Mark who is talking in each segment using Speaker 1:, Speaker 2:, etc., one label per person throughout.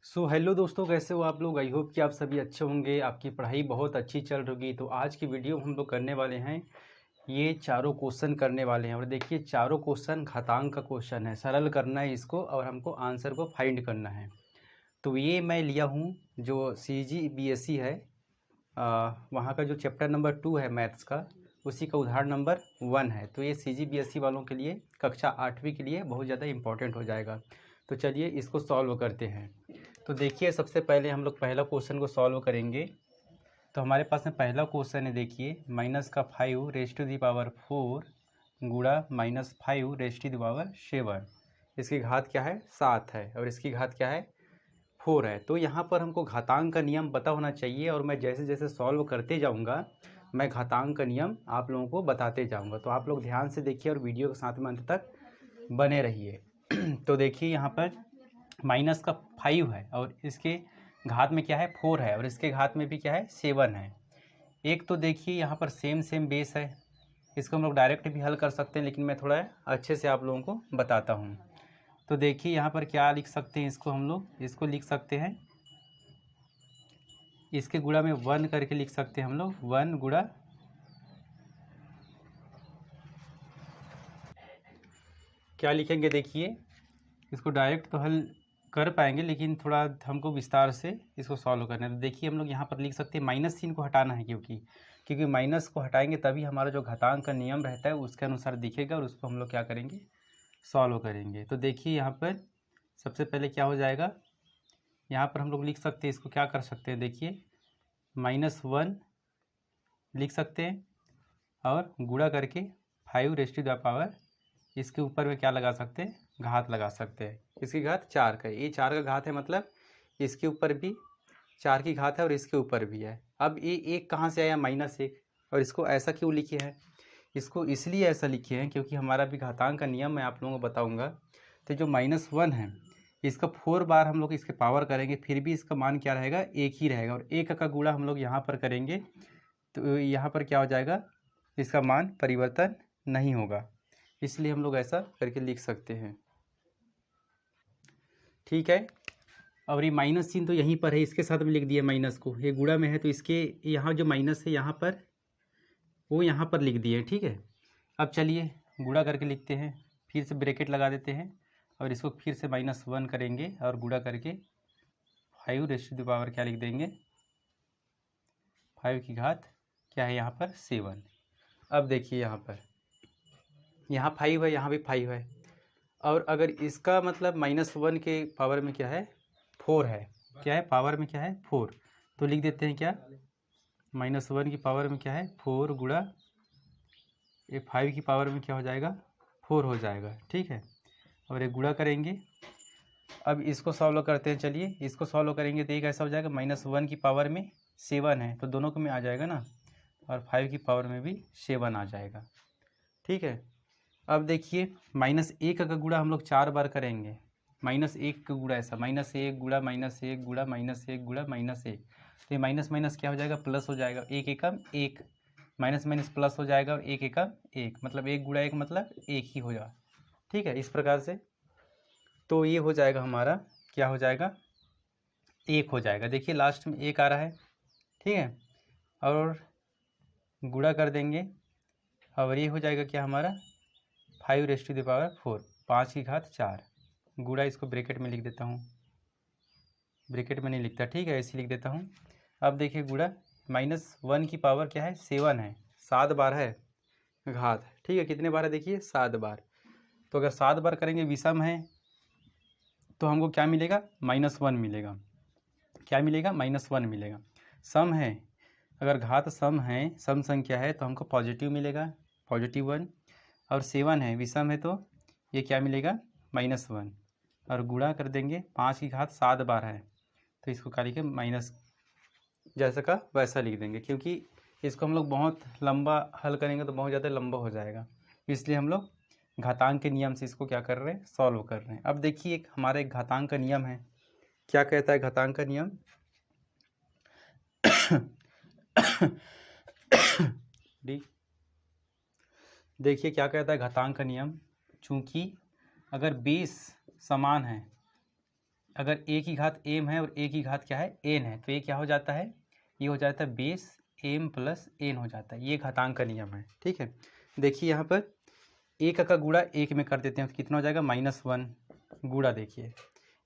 Speaker 1: Hello दोस्तों, कैसे हो आप लोग। आई होप कि आप सभी अच्छे होंगे, आपकी पढ़ाई बहुत अच्छी चल रही होगी। तो आज की वीडियो हम लोग करने वाले हैं, ये चारों क्वेश्चन करने वाले हैं। और देखिए, चारों क्वेश्चन घातांक का क्वेश्चन है, सरल करना है इसको और हमको आंसर को फाइंड करना है। तो ये मैं लिया हूँ जो CGBSE है, वहाँ का जो चैप्टर नंबर 2 है मैथ्स का, उसी का उदाहरण नंबर 1 है। तो ये CGBSE वालों के लिए, कक्षा 8वीं के लिए बहुत ज़्यादा इंपॉर्टेंट हो जाएगा। तो चलिए इसको सॉल्व करते हैं। तो देखिए, सबसे पहले हम लोग पहला क्वेश्चन को सॉल्व करेंगे। तो हमारे पास में पहला क्वेश्चन है, देखिए, -5 × 10⁴ गुणा -5 × 10⁻⁷ इसकी घात क्या है, 7 है, और इसकी घात क्या है, 4 है। तो यहाँ पर हमको घातांक का नियम पता होना चाहिए, और मैं जैसे जैसे सॉल्व करते जाऊँगा मैं घातांक का नियम आप लोगों को बताते जाऊँगा। तो आप लोग ध्यान से देखिए और वीडियो के साथ में अंत तक बने रहिए। तो देखिए, यहाँ पर -5 है और इसके घात में क्या है, 4 है, और इसके घात में भी क्या है, 7 है। एक तो देखिए यहाँ पर सेम सेम बेस है, इसको हम लोग डायरेक्ट भी हल कर सकते हैं, लेकिन मैं थोड़ा अच्छे से आप लोगों को बताता हूँ। तो देखिए यहाँ पर क्या लिख सकते हैं, इसको हम लोग इसको लिख सकते हैं, इसके गुणा में 1 करके लिख सकते हैं हम लोग, 1 गुणा, क्या लिखेंगे, देखिए इसको डायरेक्ट तो हल कर पाएंगे, लेकिन थोड़ा हमको विस्तार से इसको सॉल्व करना है। तो देखिए हम लोग यहाँ पर लिख सकते हैं, माइनस चिन्ह को हटाना है, क्योंकि माइनस को हटाएंगे तभी हमारा जो घातांक का नियम रहता है उसके अनुसार दिखेगा, और उसको हम लोग क्या करेंगे, सॉल्व करेंगे। तो देखिए यहाँ पर सबसे पहले क्या हो जाएगा, यहाँ पर हम लोग लिख सकते हैं, इसको क्या कर सकते हैं, देखिए -1 लिख सकते हैं, और गुणा करके 5 इसके ऊपर में क्या लगा सकते हैं, घात लगा सकते हैं। इसकी घात 4 का है, ये 4 का घात है, मतलब इसके ऊपर भी 4 की घात है और इसके ऊपर भी है। अब ये एक कहाँ से आया, -1, और इसको ऐसा क्यों लिखे हैं, इसको इसलिए ऐसा लिखे हैं क्योंकि हमारा भी घातांक का नियम मैं आप लोगों को बताऊंगा। तो जो -1 है, इसका 4 बार हम लोग इसके पावर करेंगे, फिर भी इसका मान क्या रहेगा, 1 ही रहेगा, और 1 का गुणा हम लोग यहाँ पर करेंगे तो यहाँ पर क्या हो जाएगा, इसका मान परिवर्तन नहीं होगा, इसलिए हम लोग ऐसा करके लिख सकते हैं। ठीक है, और ये माइनस चिन्ह तो यहीं पर है, इसके साथ में लिख दिया माइनस को, ये गुणा में है तो इसके यहाँ जो माइनस है यहाँ पर, वो यहाँ पर लिख दिए। ठीक है, अब चलिए गुणा करके लिखते हैं, फिर से ब्रैकेट लगा देते हैं, और इसको फिर से -1 करेंगे और गुणा करके 5 क्या लिख देंगे, 5 की घात क्या है, यहाँ पर 7। अब देखिए यहाँ पर, यहाँ 5 है, यहाँ भी 5 है, और अगर इसका मतलब -1 के पावर में क्या है, 4 है, क्या है, पावर में क्या है, 4, तो लिख देते हैं क्या, -1 की पावर में क्या है, 4 गुणा ये 5 की पावर में क्या हो जाएगा, 4 हो जाएगा। ठीक है, और ये गुणा करेंगे। अब इसको सॉल्व करते हैं, चलिए इसको सॉल्व करेंगे तो ये कैसा हो जाएगा, -1 की पावर में 7 है, तो दोनों को में आ जाएगा ना, और 5 की पावर में भी 7 आ जाएगा। ठीक है, अब देखिए -1 का गुणा हम लोग 4 बार करेंगे, -1 का गुणा ऐसा, -1 गुणा -1 गुणा -1 गुणा -1, तो ये माइनस माइनस क्या हो जाएगा, प्लस हो जाएगा, 1 एकम 1, माइनस माइनस प्लस हो जाएगा, और 1 एकम 1, मतलब 1 गुणा 1 मतलब 1 ही हो जाएगा। ठीक है, इस प्रकार से तो ये हो जाएगा हमारा, क्या हो जाएगा, 1 हो जाएगा। देखिए लास्ट में 1 आ रहा है। ठीक है, और गुणा कर देंगे, और ये हो जाएगा क्या हमारा, 5 4, 5 की घात 4, गुणा, इसको ब्रैकेट में लिख देता हूँ, ब्रैकेट में नहीं लिखता, ठीक है, ऐसे लिख देता हूँ। अब देखिए गुणा, -1 की पावर क्या है, 7 है, 7 बार है घात। ठीक है, कितने बार है, देखिए 7 बार, तो अगर 7 बार करेंगे, विषम है, तो हमको क्या मिलेगा, -1 मिलेगा, क्या मिलेगा, -1 मिलेगा। सम है, अगर घात सम है, सम संख्या है, तो हमको पॉजिटिव मिलेगा, +1, और 7 है, विषम है, तो ये क्या मिलेगा, -1, और गुणा कर देंगे, 5 की घात 7 बार है, तो इसको क्या लिखें, माइनस, जैसा का वैसा लिख देंगे, क्योंकि इसको हम लोग बहुत लंबा हल करेंगे तो बहुत ज़्यादा लंबा हो जाएगा, इसलिए हम लोग घातांक के नियम से इसको क्या कर रहे हैं, सॉल्व कर रहे हैं। अब देखिए एक हमारा एक घातांक का नियम है, क्या कहता है घातांक का नियम डी, देखिए क्या कहता है घातांक का नियम, चूंकि अगर बेस समान है, अगर a की घात m है और a की घात क्या है n है, तो ये क्या हो जाता है, ये हो जाता है बेस m प्लस n हो जाता है। ये घातांक का नियम है, ठीक है। देखिए यहाँ पर एक का गुणा एक में कर देते हैं तो कितना हो जाएगा -1 गुणा, देखिए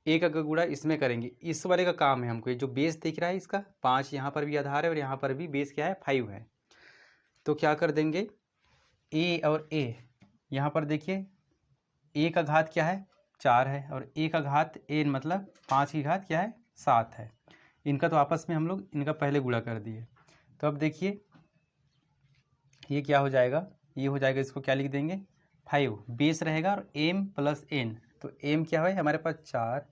Speaker 1: एक का गुणा इसमें करेंगे, इस वाले का काम है हमको, ये जो बेस दिख रहा है इसका 5, यहाँ पर भी आधार है और यहाँ पर भी बेस क्या है 5 है। तो क्या कर देंगे a और a, यहाँ पर देखिए a का घात क्या है 4 है और a का घात n मतलब 5 की घात क्या है 7 है। इनका तो आपस में हम लोग इनका पहले गुणा कर दिए। तो अब देखिए ये क्या हो जाएगा, ये हो जाएगा, इसको क्या लिख देंगे 5 बेस रहेगा और m प्लस n, तो m क्या है हमारे पास 4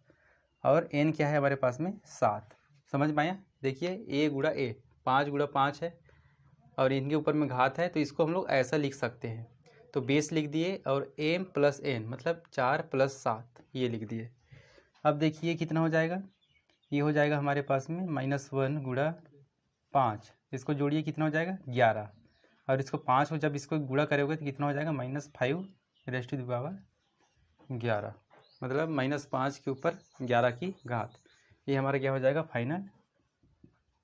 Speaker 1: और n क्या है हमारे पास में 7। समझ में आया। देखिए a गुणा a 5 गुणा 5 है और इनके ऊपर में घात है, तो इसको हम लोग ऐसा लिख सकते हैं। तो बेस लिख दिए और m प्लस n मतलब 4 प्लस 7 ये लिख दिए। अब देखिए कितना हो जाएगा, ये हो जाएगा हमारे पास में -1 गुणा 5, इसको जोड़िए कितना हो जाएगा 11 और इसको 5 को जब इसको गुणा करोगे तो कितना हो जाएगा -5 11 मतलब -5 के ऊपर 11 की घात। ये हमारा क्या हो जाएगा फाइनल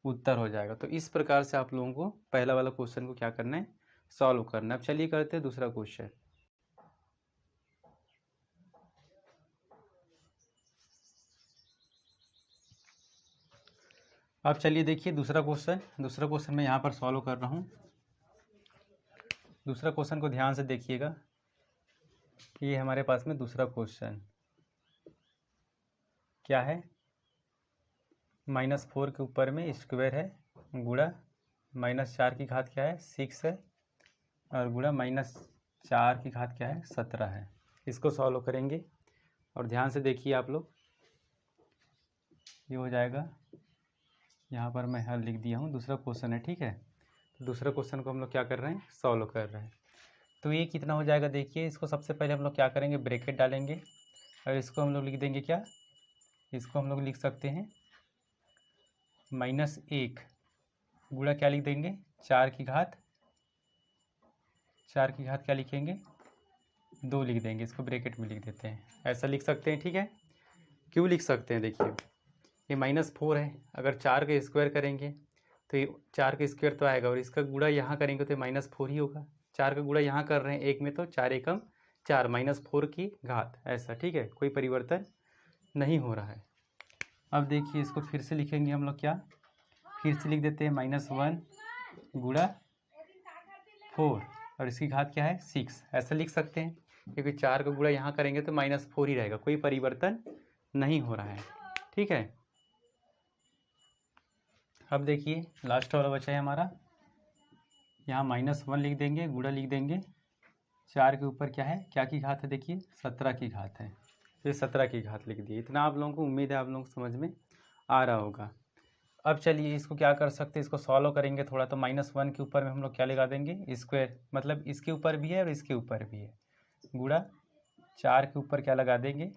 Speaker 1: उत्तर हो जाएगा। तो इस प्रकार से आप लोगों को पहला वाला क्वेश्चन को क्या करना है सॉल्व करना है। अब चलिए करते हैं दूसरा क्वेश्चन। अब चलिए देखिए दूसरा क्वेश्चन मैं यहाँ पर सॉल्व कर रहा हूँ। दूसरा क्वेश्चन को ध्यान से देखिएगा। ये हमारे पास में दूसरा क्वेश्चन क्या है, -4 के ऊपर में स्क्वायर है गुणा -4 की घात क्या है 6 है और गुणा -4 की घात क्या है 17 है। इसको सॉल्व करेंगे और ध्यान से देखिए आप लोग। ये हो जाएगा, यहाँ पर मैं हल लिख दिया हूँ, दूसरा क्वेश्चन है, ठीक है। तो दूसरा क्वेश्चन को हम लोग क्या कर रहे हैं सॉल्व कर रहे हैं। तो ये कितना हो जाएगा, देखिए इसको सबसे पहले हम लोग क्या करेंगे ब्रैकेट डालेंगे और इसको हम लोग लिख देंगे क्या, इसको हम लोग लिख सकते हैं -1 गुणा क्या लिख देंगे 4 की घात क्या लिखेंगे 2 लिख देंगे, इसको ब्रैकेट में लिख देते हैं, ऐसा लिख सकते हैं, ठीक है। क्यों लिख सकते हैं, देखिए ये -4 है, अगर 4 का स्क्वायर करेंगे तो ये 4 का स्क्वायर तो आएगा और इसका गुणा यहाँ करेंगे तो -4 ही होगा। 4 का गुणा यहाँ कर रहे हैं एक में, तो 4 एकम 4 -4 की घात, ऐसा, ठीक है, कोई परिवर्तन नहीं हो रहा है। अब देखिए इसको फिर से लिखेंगे हम लोग क्या, फिर से लिख देते हैं -1 गुणा 4 और इसकी घात क्या है 6, ऐसा लिख सकते हैं, क्योंकि 4 का गुणा यहाँ करेंगे तो -4 ही रहेगा, कोई परिवर्तन नहीं हो रहा है, ठीक है। अब देखिए लास्ट वाला बचा है हमारा, यहाँ -1 लिख देंगे गुणा लिख देंगे 4 के ऊपर क्या है, क्या की घात है, देखिए 17 की घात है, तो ये 17 की घात लिख दिए। इतना आप लोगों को उम्मीद है आप लोगों को समझ में आ रहा होगा। अब चलिए इसको क्या कर सकते हैं, इसको सॉल्व करेंगे थोड़ा, तो -1 के ऊपर में हम लोग क्या लगा देंगे स्क्वायर, मतलब इसके ऊपर भी है और इसके ऊपर भी है, गुणा 4 के ऊपर क्या लगा देंगे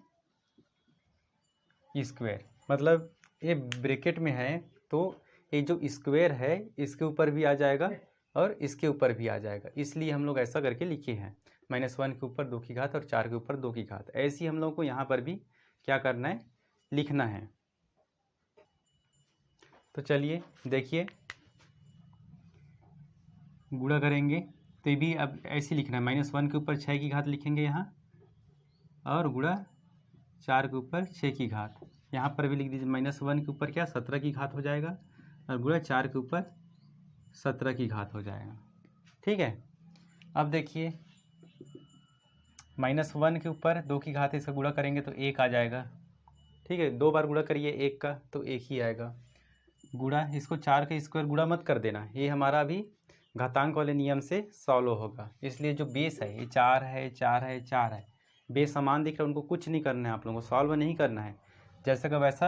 Speaker 1: स्क्वायर, मतलब ये ब्रैकेट में है तो ये जो स्क्वायर है इसके ऊपर भी आ जाएगा और इसके ऊपर भी आ जाएगा, इसलिए हम लोग ऐसा करके लिखे हैं -1 के ऊपर 2 की घात और 4 के ऊपर 2 की घात। ऐसे ही हम लोग को यहाँ पर भी क्या करना है लिखना है। तो चलिए देखिए गुणा करेंगे तो ये भी अब ऐसे लिखना है, -1 के ऊपर 6 की घात लिखेंगे यहाँ और गुणा 4 के ऊपर 6 की घात, यहाँ पर भी लिख दीजिए -1 के ऊपर क्या 17 की घात हो जाएगा और गुणा 4 के ऊपर 17 की घात हो जाएगा, ठीक है। अब देखिए -1 के ऊपर 2 की घात है, इसका गुणा करेंगे तो 1 आ जाएगा, ठीक है, 2 बार गुणा करिए 1 का तो 1 ही आएगा, गुणा इसको 4 का स्क्वायर गुणा मत कर देना, ये हमारा अभी घातांक वाले नियम से सॉल्व होगा, इसलिए जो बेस है ये 4 है 4 है 4 है, बेस समान दिख रहा है, उनको कुछ नहीं करना है, आप लोगों को सॉल्व नहीं करना है, जैसा का वैसा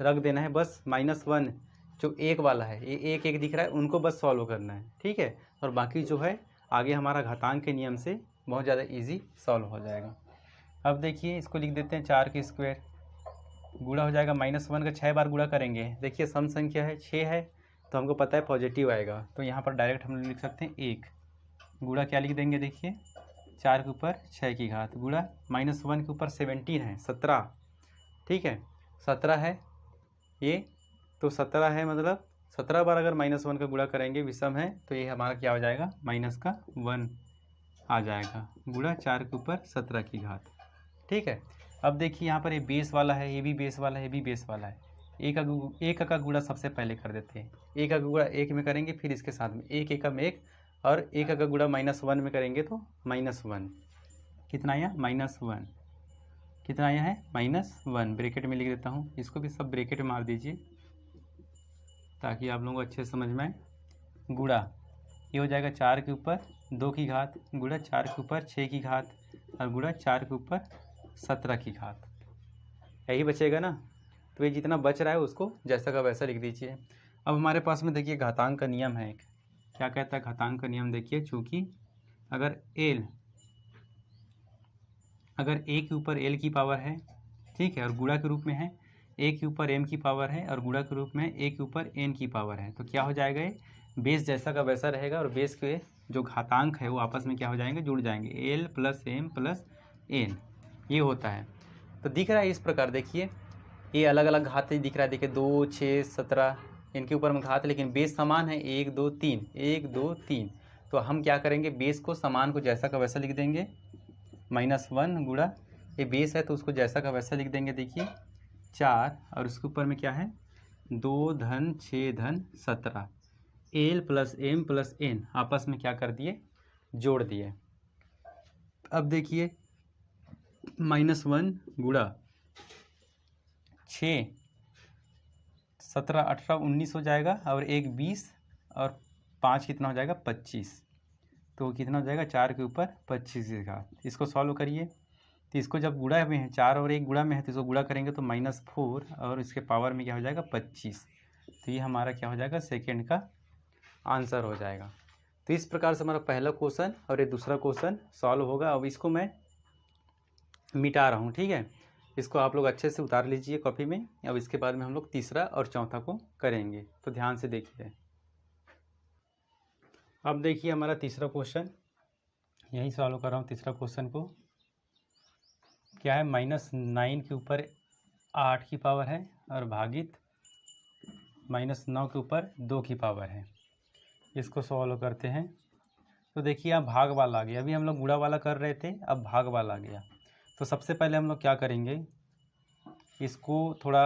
Speaker 1: रख देना है, बस -1 जो एक वाला है ये एक एक दिख रहा है उनको बस सॉल्व करना है, ठीक है, और बाकी जो है आगे हमारा घातांक के नियम से बहुत ज़्यादा इजी सॉल्व हो जाएगा। अब देखिए इसको लिख देते हैं 4 के स्क्वायर, गुणा हो जाएगा -1 का 6 बार गुणा करेंगे, देखिए सम संख्या है 6 है तो हमको पता है पॉजिटिव आएगा, तो यहाँ पर डायरेक्ट हम लिख सकते हैं 1 गुणा क्या लिख देंगे, देखिए 4 के ऊपर 6 की घात गुणा -1 के ऊपर 17 है 17, ठीक है, 17 है ये, तो 17 है मतलब 17 बार अगर -1 का गुणा करेंगे विषम है तो ये हमारा क्या हो जाएगा -1 आ जाएगा, गुणा 4 के ऊपर 17 की घात। ठीक है। अब देखिए यहाँ पर ये बेस वाला है, ये भी बेस वाला है, ये भी बेस वाला है। एक का गुणा सबसे पहले कर देते हैं। एक का गुणा एक में करेंगे, फिर इसके साथ में एक एकम एक, और एक का गुणा -1 में करेंगे तो -1 कितना आया -1 कितना आया है -1। ब्रैकेट में लिख देता हूँ, इसको भी सब ब्रैकेट में मार दीजिए ताकि आप लोगों को अच्छे से समझ में आए। गुणा ये हो जाएगा 4 के ऊपर 2 की घात, गुणा 4 के ऊपर 6 की घात, और गुणा 4 के ऊपर 17 की घात। यही बचेगा ना, तो ये जितना बच रहा है उसको जैसा का वैसा लिख दीजिए। अब हमारे पास में देखिए घातांक का नियम है एक, क्या कहता है घातांक का नियम, देखिए चूँकि अगर a के ऊपर l की पावर है, ठीक है, और गुणा के रूप में है, a के ऊपर m की पावर है, और गुणा के रूप में a के ऊपर n की पावर है, तो क्या हो जाएगा ये बेस जैसा का वैसा रहेगा, और बेस के जो घातांक है वो आपस में क्या हो जाएंगे, जुड़ जाएंगे, l plus m plus n, ये होता है। तो दिख रहा है इस प्रकार, देखिए ये अलग अलग घात दिख रहा है, देखिए 2, 6, 17 इनके ऊपर में घात, लेकिन बेस समान है 1, 2, 3 1, 2, 3। तो हम क्या करेंगे, बेस को समान को जैसा का वैसा लिख देंगे, -1 गुणा ये बेस है तो उसको जैसा का वैसा लिख देंगे, देखिए 4, और उसके ऊपर में क्या है 2 धन 6 धन 17, l plus m plus n आपस में क्या कर दिए, जोड़ दिए। अब देखिए -1 गुणा 6 17 18 19 हो जाएगा, और 1 20, और 5 कितना हो जाएगा 25, तो कितना हो जाएगा 4 के ऊपर 25 की घात। इसको सॉल्व करिए, तो इसको जब गुणा में है 4 और 1 गुणा में है तो इसको गुणा करेंगे तो -4, और इसके पावर में क्या हो जाएगा 25, तो ये हमारा क्या हो जाएगा सेकेंड का आंसर हो जाएगा। तो इस प्रकार से हमारा पहला क्वेश्चन और ये दूसरा क्वेश्चन सॉल्व होगा। अब इसको मैं मिटा रहा हूँ, ठीक है, इसको आप लोग अच्छे से उतार लीजिए कॉपी में। अब इसके बाद में हम लोग तीसरा और चौथा को करेंगे, तो ध्यान से देखिए। अब देखिए हमारा तीसरा क्वेश्चन, यही सॉल्व कर रहा हूँ तीसरा क्वेश्चन को। क्या है -9 के ऊपर 8 की पावर है, और भागित -9 के ऊपर 2 की पावर है। इसको सॉल्व करते हैं, तो देखिए यहाँ भाग वाला आ गया, अभी हम लोग गुणा वाला कर रहे थे, अब भाग वाला आ गया। तो सबसे पहले हम लोग क्या करेंगे, इसको थोड़ा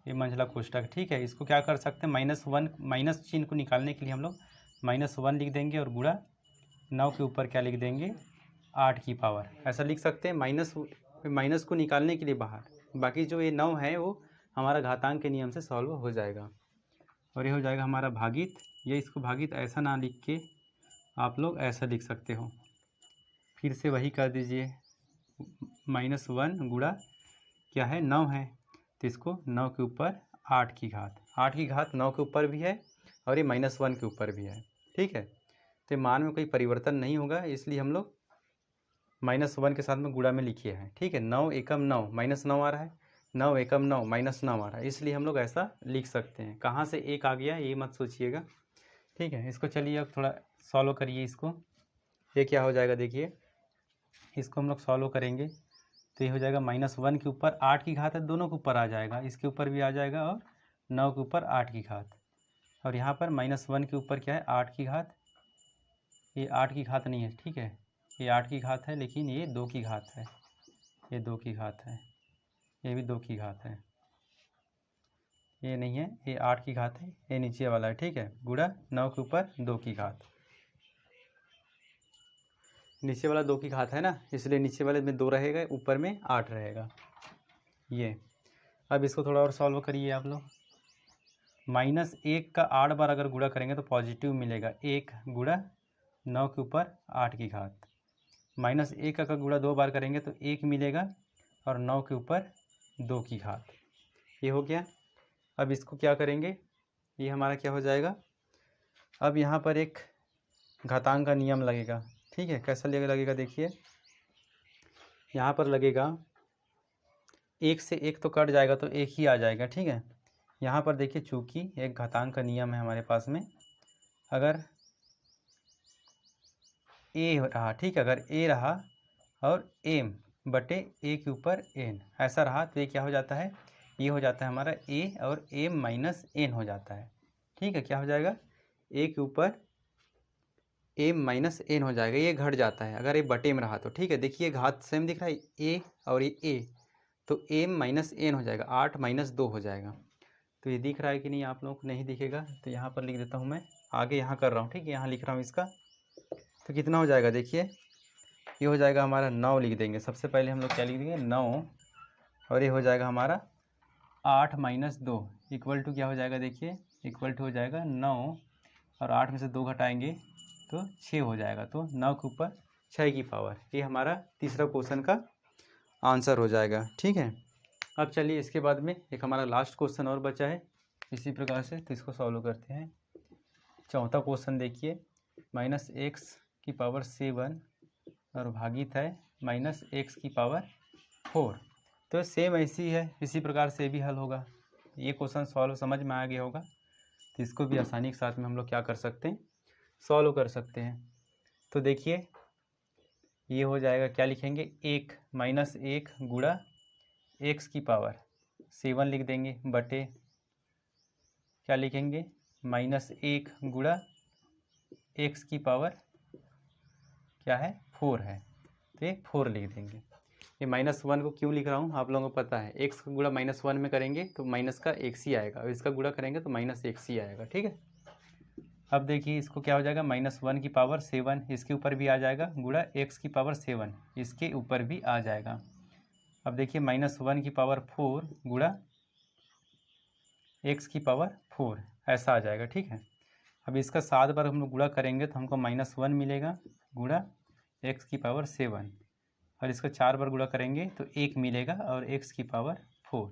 Speaker 1: ये मंझला कोष्ठक, ठीक है, इसको क्या कर सकते हैं -1 माइनस चिन्ह को निकालने के लिए हम लोग -1 लिख देंगे, और गुणा 9 के ऊपर क्या लिख देंगे 8 की पावर, ऐसा लिख सकते हैं। माइनस को निकालने के लिए बाहर, बाकी जो ये 9 है वो हमारा घातांक के नियम से सॉल्व हो जाएगा, और ये हो जाएगा हमारा भागित, ये इसको भागित ऐसा ना लिख के आप लोग ऐसा लिख सकते हो, फिर से वही कर दीजिए, -1 गुणा क्या है 9 है, तो इसको 9 के ऊपर 8 की घात, 8 की घात 9 के ऊपर भी है और ये -1 के ऊपर भी है, ठीक है। तो मान में कोई परिवर्तन नहीं होगा, इसलिए हम लोग -1 के साथ में गुणा में लिखिए हैं, ठीक है। 9 एकम 9 -9 आ रहा है, 9 एकम 9 -9 आ रहा है, इसलिए हम लोग ऐसा लिख सकते हैं। कहाँ से एक आ गया ये मत सोचिएगा, ठीक है। इसको चलिए अब थोड़ा सॉल्व करिए इसको, ये क्या हो जाएगा देखिए, इसको हम लोग सॉल्व करेंगे तो ये हो जाएगा -1 के ऊपर 8 की घात है, दोनों के ऊपर आ जाएगा, इसके ऊपर भी आ जाएगा, और 9 के ऊपर 8 की घात, और यहाँ पर -1 के ऊपर क्या है 8 की घात, ये 8 की घात नहीं है, ठीक है, ये 8 की घात है, लेकिन ये 2 की घात है, ये 2 की घात है, ये भी 2 की घात है, ये नहीं है, ये 8 की घात है, ये नीचे वाला है, ठीक है, गुणा 9 के ऊपर 2 की घात, नीचे वाला 2 की घात है ना, इसलिए नीचे वाले में 2 रहेगा, ऊपर में 8 रहेगा ये। अब इसको थोड़ा और सॉल्व करिए आप लोग, -1 का 8 बार अगर गुणा करेंगे तो पॉजिटिव मिलेगा, 1 गुणा 9 के ऊपर 8 की घात, -1 का गुणा 2 बार करेंगे तो 1 मिलेगा, और 9 के ऊपर 2 की घात, ये हो गया। अब इसको क्या करेंगे, ये हमारा क्या हो जाएगा, अब यहाँ पर एक घातांक का नियम लगेगा, ठीक है। कैसा लगेगा देखिए, यहाँ पर लगेगा 1 से 1 तो कट जाएगा तो 1 ही आ जाएगा, ठीक है। यहाँ पर देखिए चूँकि एक घातांक का नियम है हमारे पास में, अगर a रहा, ठीक है, अगर a रहा और m बटे a के ऊपर n ऐसा रहा, तो ये क्या हो जाता है ये हो जाता है हमारा a और a माइनस n हो जाता है। ठीक है, क्या हो जाएगा, a के ऊपर a माइनस n हो जाएगा, ये घट जाता है अगर ये बटे में रहा तो। ठीक है, देखिए घात सेम दिख रहा है a और ये a, तो a माइनस n हो जाएगा, 8 माइनस 2 हो जाएगा। तो ये दिख रहा है कि नहीं, आप लोगों को नहीं दिखेगा तो यहाँ पर लिख देता हूँ मैं, आगे यहाँ कर रहा हूँ। ठीक है, यहाँ लिख रहा हूँ इसका, तो कितना हो जाएगा देखिए, ये हो जाएगा हमारा 9 लिख देंगे। सबसे पहले हम लोग क्या लिख देंगे, 9, और ये हो जाएगा हमारा 8 माइनस 2 इक्वल टू क्या हो जाएगा, देखिए इक्वल टू हो जाएगा 9, और 8 में से 2 घटाएंगे तो 6 हो जाएगा। तो 9 के ऊपर 6 की पावर, ये हमारा तीसरा क्वेश्चन का आंसर हो जाएगा। ठीक है, अब चलिए इसके बाद में एक हमारा लास्ट क्वेश्चन और बचा है इसी प्रकार से, तो इसको सॉल्व करते हैं। चौथा क्वेश्चन देखिए, माइनस एक्स की पावर 7 और भागित है माइनस एक्स की पावर 4। तो सेम ऐसी है, इसी प्रकार से भी हल होगा। ये क्वेश्चन सॉल्व समझ में आ गया होगा, तो इसको भी आसानी के साथ में हम लोग क्या कर सकते हैं, सॉल्व कर सकते हैं। तो देखिए ये हो जाएगा, क्या लिखेंगे, 1 माइनस 1 गुणा एक्स की पावर 7 लिख देंगे, बटे क्या लिखेंगे, माइनस 1 गुणा एक्स की पावर क्या है, 4 है, तो ये 4 लिख देंगे। ये -1 को क्यों लिख रहा हूँ आप लोगों को पता है, एक्स का गुणा -1 में करेंगे तो माइनस का एक्स ही आएगा, और इसका गुणा करेंगे तो माइनस एक्स ही आएगा। ठीक है, अब देखिए इसको क्या हो जाएगा, -1 की पावर 7 इसके ऊपर भी आ जाएगा, गुणा एक्स की पावर 7 इसके ऊपर भी आ जाएगा। अब देखिए -1 की पावर 4 गुणा एक्स की पावर 4 ऐसा आ जाएगा। ठीक है, अब इसका 7 बार हम लोग गुणा करेंगे तो हमको -1 मिलेगा, गुणा एक्स की पावर 7, और इसका 4 बार गुणा करेंगे तो 1 मिलेगा, और एक्स की पावर 4।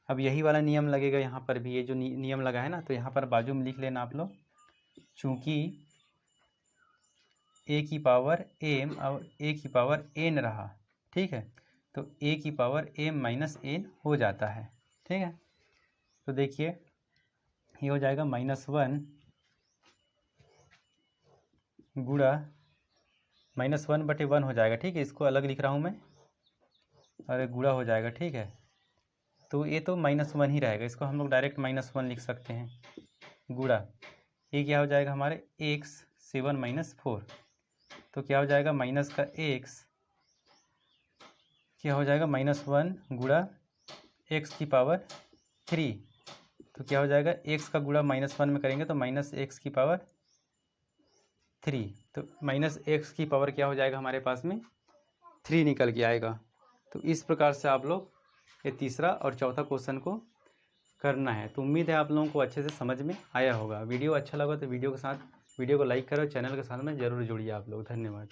Speaker 1: अब यही वाला नियम लगेगा यहाँ पर भी, ये जो नियम लगा है ना, तो यहाँ पर बाजू में लिख लेना आप लोग, चूँकि a की पावर m और a की पावर n रहा, ठीक है, तो a की पावर m माइनस n हो जाता है। ठीक है, तो देखिए ये हो जाएगा -1 गुणा -1/1 हो जाएगा। ठीक है, इसको अलग लिख रहा हूँ मैं, और गुणा हो जाएगा। ठीक है, तो ये तो -1 ही रहेगा, इसको हम लोग डायरेक्ट -1 लिख सकते हैं, गुणा ये क्या हो जाएगा हमारे x 7 माइनस 4, तो क्या हो जाएगा माइनस का x क्या हो जाएगा -1 गुणा x की पावर 3, तो क्या हो जाएगा x का गुणा -1 में करेंगे तो -x की पावर 3, तो -x की पावर क्या हो जाएगा हमारे पास में 3 निकल के आएगा। तो इस प्रकार से आप लोग ये तीसरा और चौथा क्वेश्चन को करना है। तो उम्मीद है आप लोगों को अच्छे से समझ में आया होगा। वीडियो अच्छा लगा तो वीडियो को लाइक करो, चैनल के साथ में ज़रूर जुड़िए आप लोग। धन्यवाद।